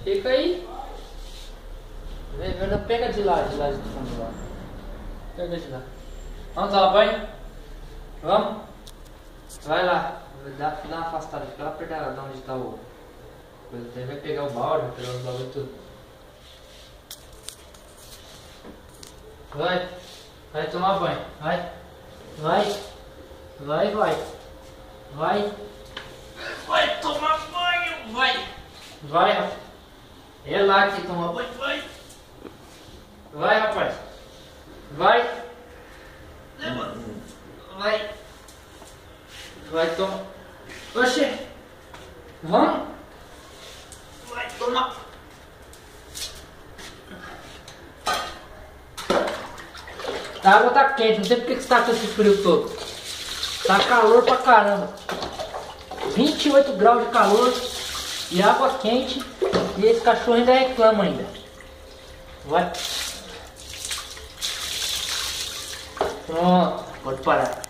Fica aí. Pega de lá de fundo lá. Pega de lá. Vamos tomar banho? Vamos? Vai lá. Dá uma afastada. Fica lá perto de onde está o... Você vai pegar o balde, vai pegar os balde e tudo. Vai. Vai tomar banho. Vai. Vai. Vai, vai. Vai. Vai tomar banho. Vai. Vai, rapaz. É lá que você toma banho. Vai. Vai, rapaz. Vai. Vai. Vai tomar. Oxê. Vamos. Vai tomar. A água tá quente, não sei porque que você tá com esse frio todo. Tá calor pra caramba. 28 graus de calor e água quente. E esse cachorro ainda reclama ainda. Vai. Pronto, pode parar.